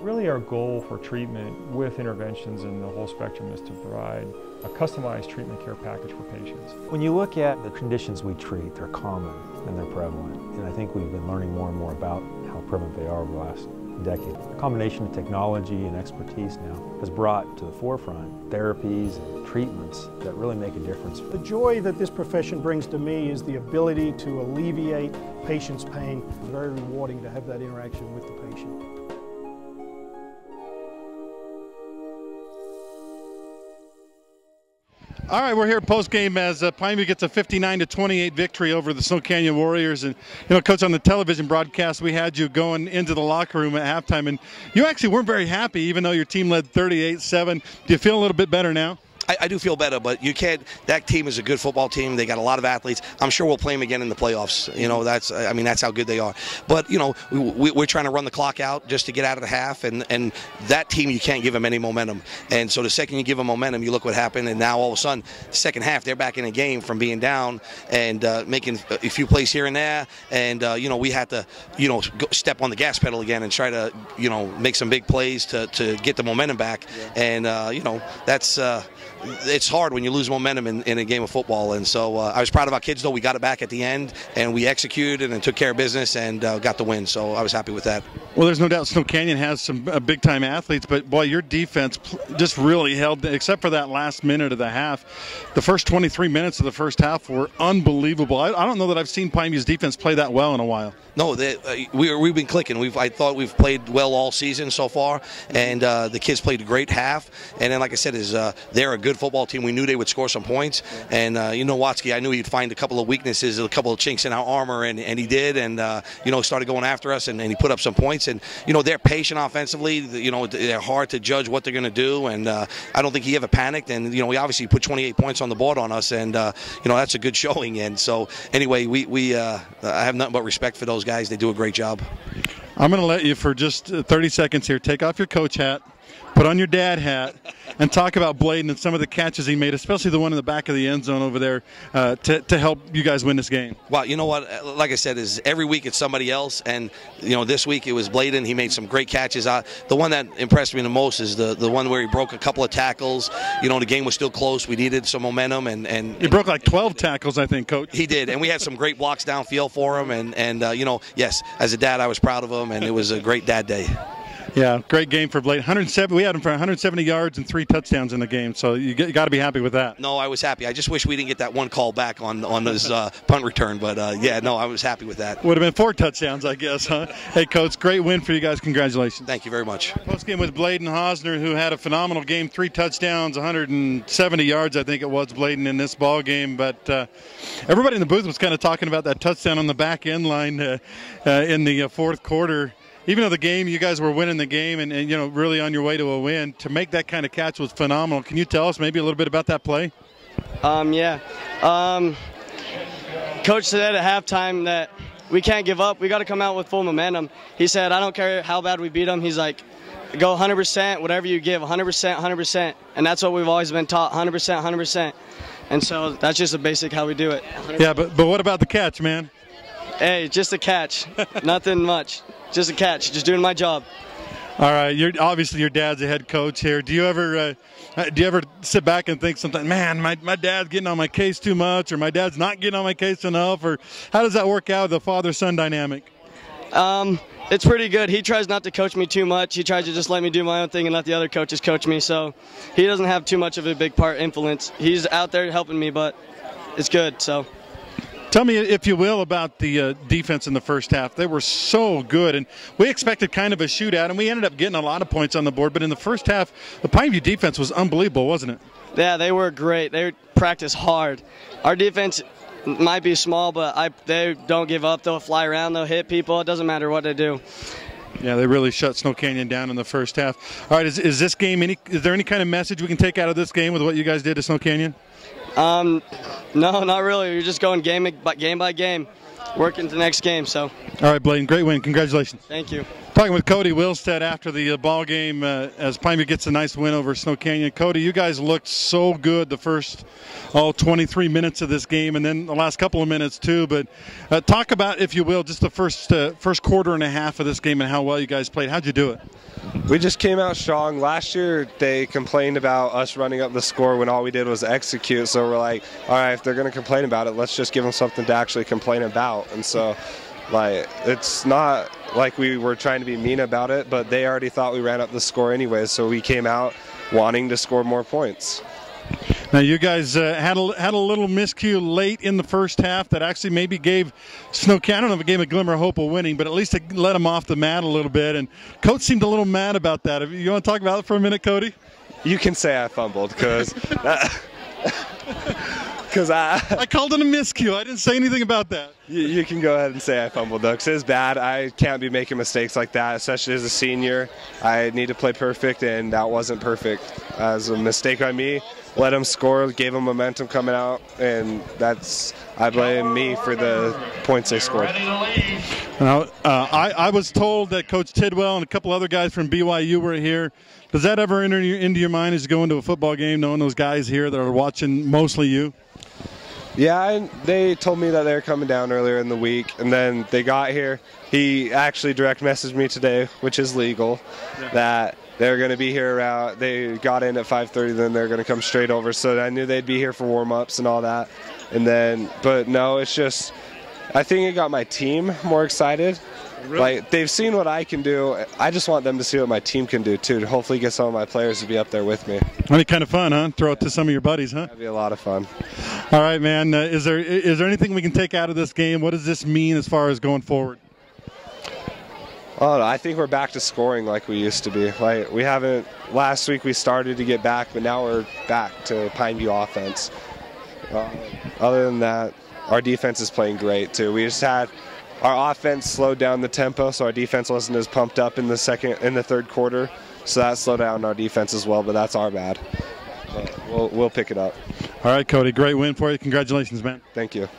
Really our goal for treatment with interventions in the whole spectrum is to provide a customized treatment care package for patients. When you look at the conditions we treat, they're common and they're prevalent. And I think we've been learning more and more about how prevalent they are over the last decade. A combination of technology and expertise now has brought to the forefront therapies and treatments that really make a difference. The joy that this profession brings to me is the ability to alleviate patients' pain. It's very rewarding to have that interaction with the patient. All right, we're here at postgame as Pineview gets a 59-28 victory over the Snow Canyon Warriors. And, you know, Coach, on the television broadcast, we had you going into the locker room at halftime, and you actually weren't very happy, even though your team led 38-7. Do you feel a little bit better now? I do feel better, but you can't. That team is a good football team. They got a lot of athletes. I'm sure we'll play them again in the playoffs. You know, that's how good they are. But you know, we're trying to run the clock out just to get out of the half, and that team, you can't give them any momentum. And so the second you give them momentum, you look what happened. And now all of a sudden, second half, they're back in the game from being down and making a few plays here and there. And you know, we had to step on the gas pedal again and try to make some big plays to get the momentum back. And you know, that's. It's hard when you lose momentum in a game of football, and so I was proud of our kids, though. We got it back at the end, and we executed and took care of business and got the win, so I was happy with that. Well, there's no doubt Snow Canyon has some big-time athletes, but, boy, your defense just really held, except for that last minute of the half. The first 23 minutes of the first half were unbelievable. I don't know that I've seen Pineview's defense play that well in a while. No, we've been clicking. I thought we've played well all season so far, and the kids played a great half. And then, like I said, they're a good football team. We knew they would score some points. And, Watsky, I knew he'd find a couple of weaknesses, a couple of chinks in our armor, and he did. And, started going after us, and he put up some points. And, they're patient offensively. They're hard to judge what they're going to do. And I don't think he ever panicked. And, we obviously put 28 points on the board on us. And, that's a good showing. And so, anyway, I have nothing but respect for those guys. They do a great job. I'm going to let you for just 30 seconds here. Take off your coach hat, put on your dad hat, and talk about Bladen and some of the catches he made, especially the one in the back of the end zone over there to help you guys win this game. Well, you know what? Like I said, is every week it's somebody else, and this week it was Bladen. He made some great catches. The one that impressed me the most is the one where he broke a couple of tackles. The game was still close. We needed some momentum, and he broke like 12 tackles, I think, Coach. He did, and we had some great blocks downfield for him. And yes, as a dad, I was proud of him, and it was a great dad day. Yeah, great game for Bladen. We had him for 170 yards and 3 touchdowns in the game, so you got to be happy with that. No, I was happy. I just wish we didn't get that one call back on his punt return, but yeah, no, I was happy with that. Would have been 4 touchdowns, I guess, huh? Hey, Coach, great win for you guys. Congratulations. Thank you very much. Postgame with Bladen Hosner, who had a phenomenal game, 3 touchdowns, 170 yards, I think it was, Bladen, in this ball game. But everybody in the booth was kind of talking about that touchdown on the back end line in the fourth quarter. Even though you guys were winning the game and really on your way to a win, to make that kind of catch was phenomenal. Can you tell us maybe a little bit about that play? Yeah. Coach said at halftime that we can't give up. We got to come out with full momentum. He said, I don't care how bad we beat them. He's like, go 100%, whatever you give, 100%, 100%. And that's what we've always been taught, 100%, 100%. And so that's just a basic how we do it. 100%. Yeah, but what about the catch, man? Hey, just a catch. Nothing much. Just a catch. Just doing my job. All right. Obviously your dad's a head coach here. Do you ever sit back and think something, man, my dad's getting on my case too much, or my dad's not getting on my case enough, or how does that work out, the father-son dynamic? It's pretty good. He tries not to coach me too much. He tries to just let me do my own thing and let the other coaches coach me. So he doesn't have too much of a big influence. He's out there helping me, but it's good. So. Tell me, if you will, about the defense in the first half. They were so good, and we expected kind of a shootout, and we ended up getting a lot of points on the board. But in the first half, the Pineview defense was unbelievable, wasn't it? Yeah, they were great. They practice hard. Our defense might be small, but they don't give up. They'll fly around. They'll hit people. It doesn't matter what they do. Yeah, they really shut Snow Canyon down in the first half. All right, is this game is there any kind of message we can take out of this game with what you guys did to Snow Canyon? No, not really. We're just going game by game, working to the next game. So. All right, Bladen, great win. Congratulations. Thank you. Talking with Cody Wilstead after the ball game as Pineview gets a nice win over Snow Canyon. Cody, you guys looked so good the first 23 minutes of this game, and then the last couple of minutes too. But talk about, if you will, just the first quarter and a half of this game and how well you guys played. How'd you do it? We just came out strong. Last year, they complained about us running up the score when all we did was execute. So we're like, all right, if they're going to complain about it, let's just give them something to actually complain about. And so, like, it's not like we were trying to be mean about it, but they already thought we ran up the score anyways. So we came out wanting to score more points. Now you guys had a little miscue late in the first half that actually maybe gave Snoqualmie, I don't know if it gave a glimmer of hope of winning, but at least it let them off the mat a little bit. And Coach seemed a little mad about that. You want to talk about it for a minute, Cody? You can say I fumbled because I called it a miscue. I didn't say anything about that. You can go ahead and say I fumbled, though, because it's bad. I can't be making mistakes like that, especially as a senior. I need to play perfect, and that wasn't perfect. As a mistake on me, let them score, gave them momentum coming out, and I blame me for the points they scored. Now, I was told that Coach Tidwell and a couple other guys from BYU were here. Does that ever enter into your mind as you go into a football game, knowing those guys here that are watching mostly you? Yeah, they told me that they were coming down earlier in the week, and then they got here. He actually direct messaged me today, which is legal, that they're going to be here around. They got in at 5:30, then they're going to come straight over. So I knew they'd be here for warm-ups and all that. And then, but no, it's just, I think it got my team more excited. Really? Like, they've seen what I can do. I just want them to see what my team can do, too, to hopefully get some of my players to be up there with me. That'd be kind of fun, huh? Throw it to some of your buddies, huh? That'd be a lot of fun. All right, man. Is there anything we can take out of this game? What does this mean as far as going forward? Oh, I think we're back to scoring like we used to be. Like, we haven't. Last week we started to get back, but now we're back to Pineview offense. Other than that, our defense is playing great too. We just had our offense slowed down the tempo, so our defense wasn't as pumped up in the third quarter. So that slowed down our defense as well, but that's our bad. But we'll pick it up. All right, Cody. Great win for you. Congratulations, man. Thank you.